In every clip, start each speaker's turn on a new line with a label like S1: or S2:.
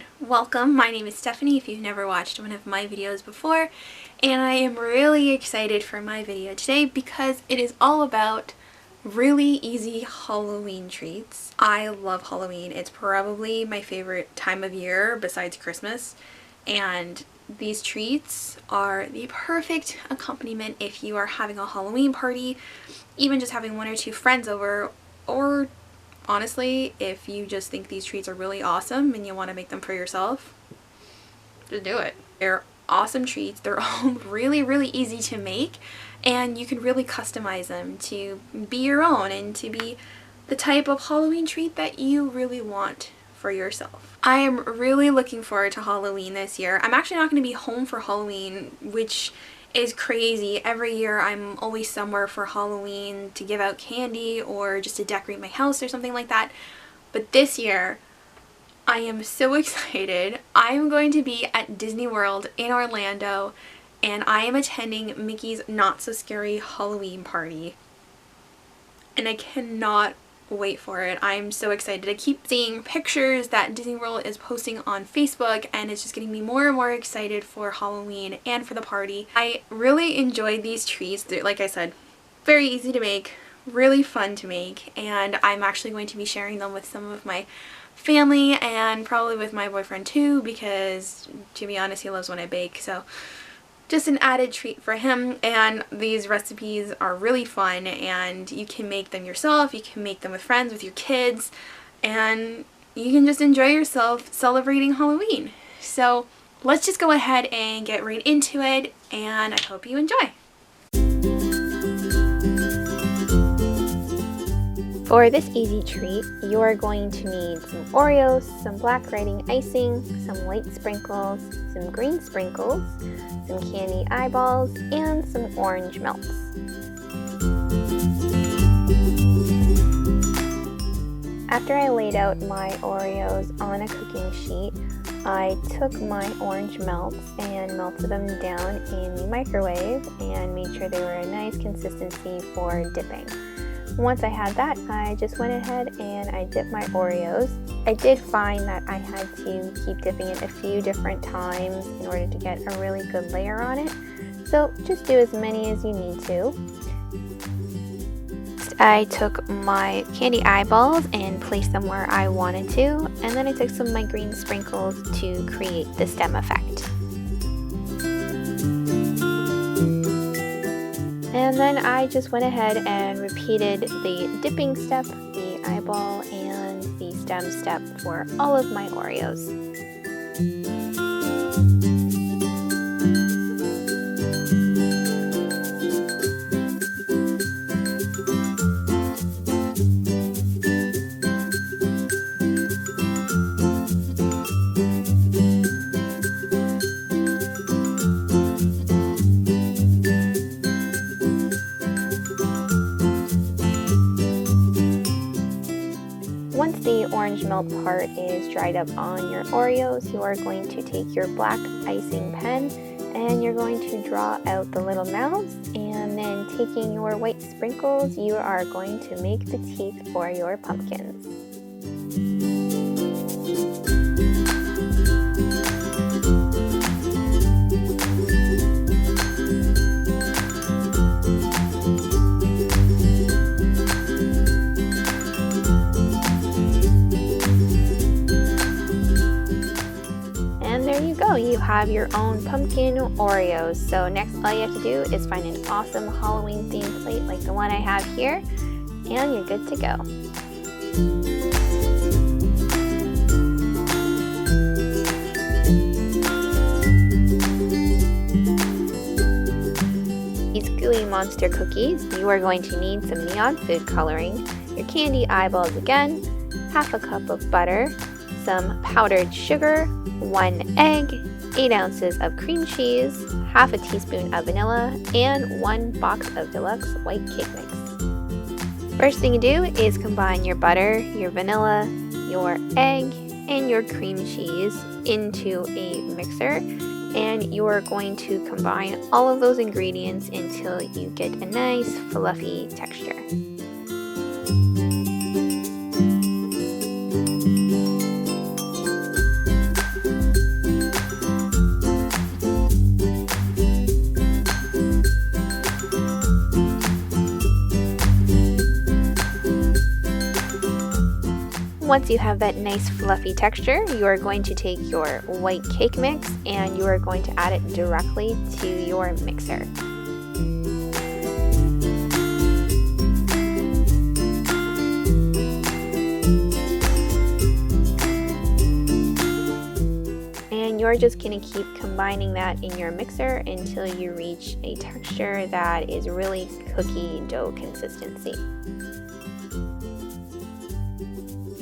S1: everyone, welcome. My name is Stephanie if you've never watched one of my videos before, and I am really excited for my video today because it is all about really easy Halloween treats. I love Halloween. It's probably my favorite time of year besides Christmas, and these treats are the perfect accompaniment if you are having a Halloween party, even just having one or two friends over, or honestly, if you just think these treats are really awesome and you want to make them for yourself, just do it. They're awesome treats. They're all really easy to make, and you can really customize them to be your own and to be the type of Halloween treat that you really want for yourself. I am really looking forward to Halloween this year. I'm actually not going to be home for Halloween, which is crazy. Every year I'm always somewhere for Halloween to give out candy or just to decorate my house or something like that. But this year I am so excited. I am going to be at DisneyWorld in Orlando, and I am attending Mickey's Not So Scary Halloween party. And I cannot wait for it. I'm so excited. I keep seeing pictures that Disney World is posting on Facebook, and it's just getting me more and more excited for Halloween and for the party. I really enjoyed these treats. They're, like I said, very easy to make, really fun to make, and I'm actually going to be sharing them with some of my family and probably with my boyfriend too, because to be honest, he loves when I bake, so just an added treat for him. And these recipes are really fun, and you can make them yourself, you can make them with friends, with your kids, and you can just enjoy yourself celebrating Halloween. So let's just go ahead and get right into it, and I hope you enjoy. For this easy treat, you are going to need some Oreos, some black writing icing, some white sprinkles, some green sprinkles, some candy eyeballs, and some orange melts. After I laid out my Oreos on a cooking sheet, I took my orange melts and melted them down in the microwave and made sure they were a nice consistency for dipping. Once I had that, I just went ahead and I dipped my Oreos. I did find that I had to keep dipping it a few different times in order to get a really good layer on it. So just do as many as you need to. I took my candy eyeballs and placed them where I wanted to, and then I took some of my green sprinkles to create the stem effect. And then I just went ahead and repeated the dipping step, the eyeball, and the stem step for all of my Oreos. Once the orange melt part is dried up on your Oreos, you are going to take your black icing pen and you're going to draw out the little mouths, and then taking your white sprinkles, you are going to make the teeth for your pumpkins. You have your own pumpkin Oreos. So next, all you have to do is find an awesome Halloween themed plate like the one I have here, and you're good to go. These gooey monster cookies, you are going to need some neon food coloring, your candy eyeballs again, half a cup of butter, some powdered sugar, 1 egg, 8 ounces of cream cheese, half a teaspoon of vanilla, and 1 box of deluxe white cake mix. First thing you do is combine your butter, your vanilla, your egg, and your cream cheese into a mixer, and you are going to combine all of those ingredients until you get a nice fluffy texture. Once you have that nice fluffy texture, you are going to take your white cake mix and you are going to add it directly to your mixer. And you're just going to keep combining that in your mixer until you reach a texture that is really cookie dough consistency.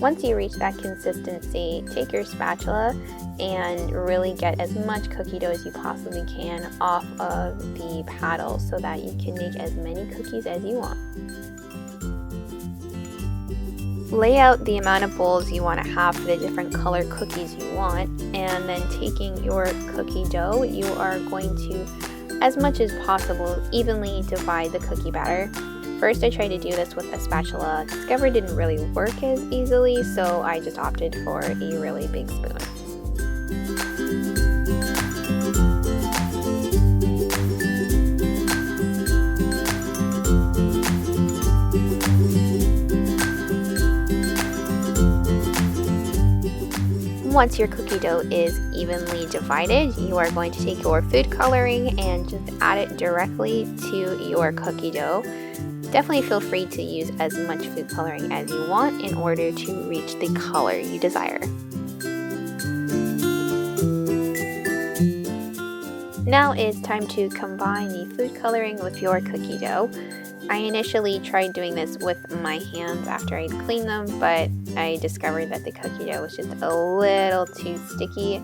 S1: Once you reach that consistency, take your spatula and really get as much cookie dough as you possibly can off of the paddle so that you can make as many cookies as you want. Lay out the amount of bowls you want to have for the different color cookies you want, and then taking your cookie dough, you are going to, as much as possible, evenly divide the cookie batter. First, I tried to do this with a spatula. Discovered it didn't really work as easily, so I just opted for a really big spoon. Once your cookie dough is evenly divided, you are going to take your food coloring and just add it directly to your cookie dough. Definitely feel free to use as much food coloring as you want in order to reach the color you desire. Now it's time to combine the food coloring with your cookie dough. I initially tried doing this with my hands after I'd cleaned them, but I discovered that the cookie dough was just a little too sticky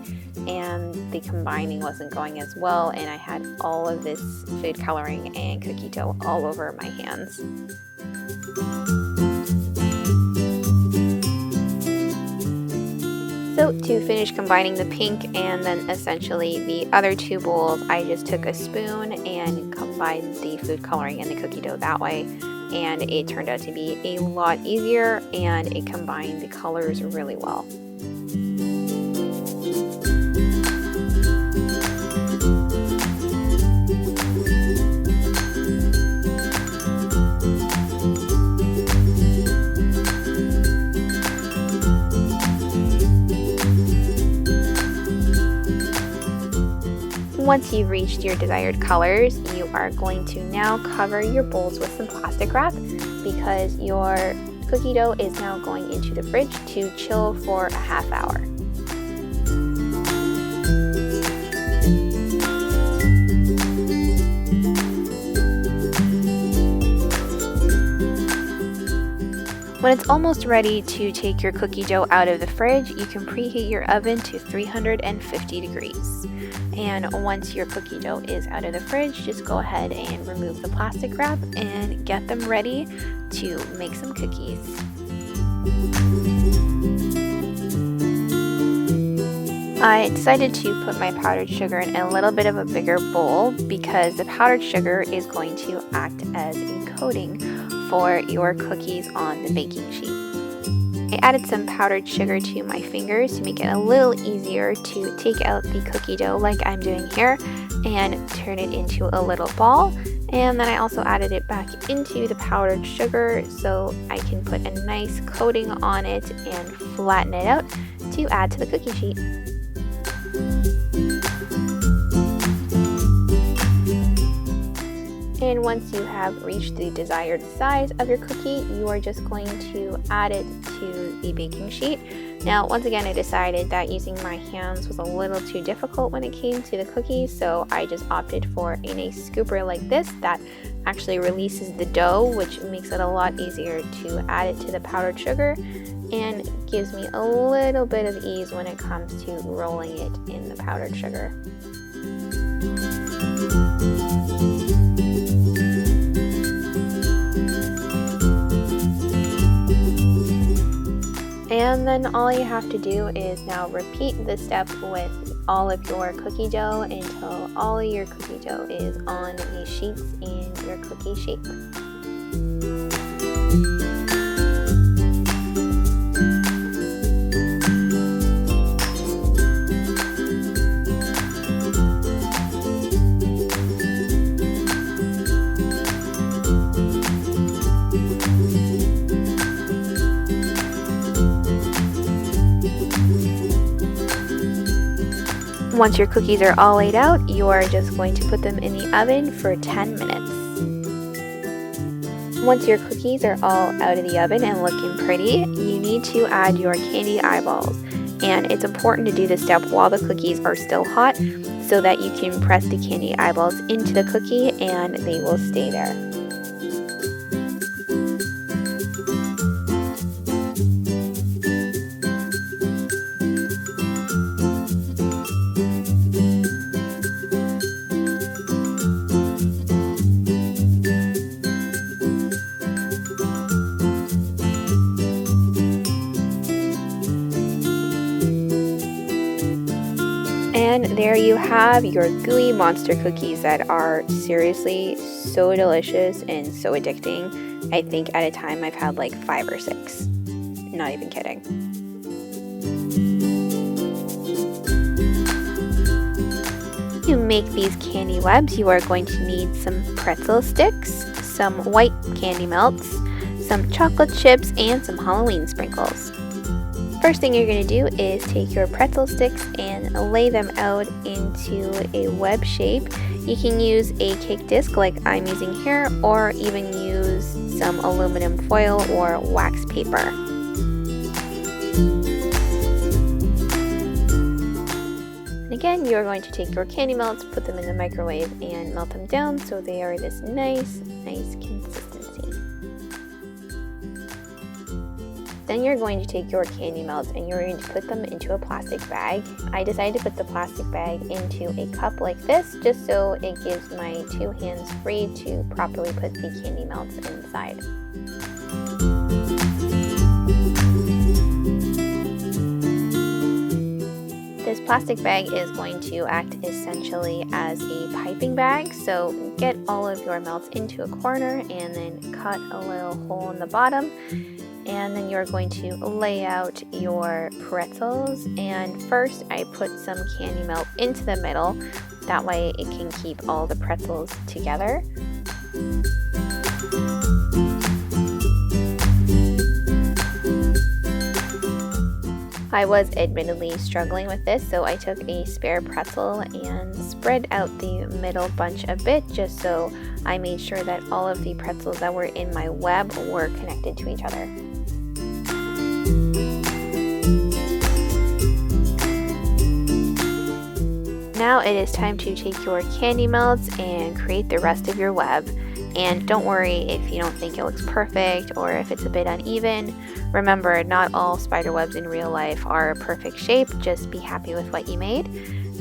S1: and the combining wasn't going as well, and I had all of this food coloring and cookie dough all over my hands. So to finish combining the pink and then essentially the other two bowls, I just took a spoon and combined the food coloring and the cookie dough that way, and it turned out to be a lot easier and it combined the colors really well. Once you've reached your desired colors, you are going to now cover your bowls with some plastic wrap because your cookie dough is now going into the fridge to chill for a half hour. When it's almost ready to take your cookie dough out of the fridge, you can preheat your oven to 350 degrees. And once your cookie dough is out of the fridge, just go ahead and remove the plastic wrap and get them ready to make some cookies. I decided to put my powdered sugar in a little bit of a bigger bowl because the powdered sugar is going to act as a coating for your cookies on the baking sheet. I added some powdered sugar to my fingers to make it a little easier to take out the cookie dough like I'm doing here and turn it into a little ball. And then I also added it back into the powdered sugar so I can put a nice coating on it and flatten it out to add to the cookie sheet. And once you have reached the desired size of your cookie, you are just going to add it to the baking sheet. Now, once again, I decided that using my hands was a little too difficult when it came to the cookies, so I just opted for a nice scooper like this that actually releases the dough, which makes it a lot easier to add it to the powdered sugar and gives me a little bit of ease when it comes to rolling it in the powdered sugar. And then all you have to do is now repeat this step with all of your cookie dough until all of your cookie dough is on the sheets in your cookie shape. Once your cookies are all laid out, you are just going to put them in the oven for 10 minutes. Once your cookies are all out of the oven and looking pretty, you need to add your candy eyeballs. And it's important to do this step while the cookies are still hot so that you can press the candy eyeballs into the cookie and they will stay there. And there you have your gooey monster cookies that are seriously so delicious and so addicting. I think at a time I've had like 5 or 6. Not even kidding. To make these candy webs, you are going to need some pretzel sticks, some white candy melts, some chocolate chips, and some Halloween sprinkles. First thing you're going to do is take your pretzel sticks and lay them out into a web shape. You can use a cake disc like I'm using here, or even use some aluminum foil or wax paper. And again, you're going to take your candy melts, put them in the microwave, and melt them down so they are this nice consistency. Then you're going to take your candy melts and you're going to put them into a plastic bag. I decided to put the plastic bag into a cup like this just so it gives my 2 hands free to properly put the candy melts inside. This plastic bag is going to act essentially as a piping bag, so get all of your melts into a corner and then cut a little hole in the bottom. And then you're going to lay out your pretzels, and first I put some candy melt into the middle, that way it can keep all the pretzels together. I was admittedly struggling with this, so I took a spare pretzel and spread out the middle bunch a bit just so I made sure that all of the pretzels that were in my web were connected to each other. Now it is time to take your candy melts and create the rest of your web. And don't worry if you don't think it looks perfect or if it's a bit uneven. Remember, not all spider webs in real life are a perfect shape, just be happy with what you made.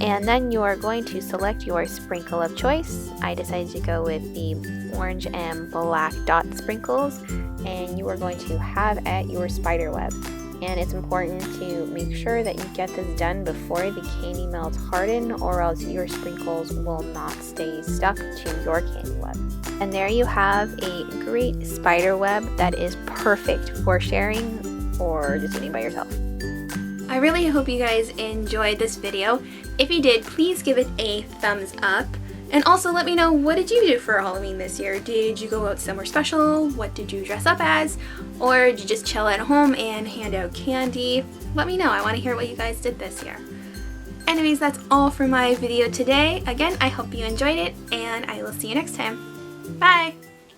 S1: And then you are going to select your sprinkle of choice. I decided to go with the orange and black dot sprinkles, and you are going to have at your spider web. And it's important to make sure that you get this done before the candy melts harden, or else your sprinkles will not stay stuck to your candy web. And there you have a great spider web that is perfect for sharing or just eating by yourself. I really hope you guys enjoyed this video. If you did, please give it a thumbs up. And also let me know, what did you do for Halloween this year? Did you go out somewhere special? What did you dress up as? Or did you just chill at home and hand out candy? Let me know. I want to hear what you guys did this year. Anyways, that's all for my video today. Again, I hope you enjoyed it, and I will see you next time. Bye!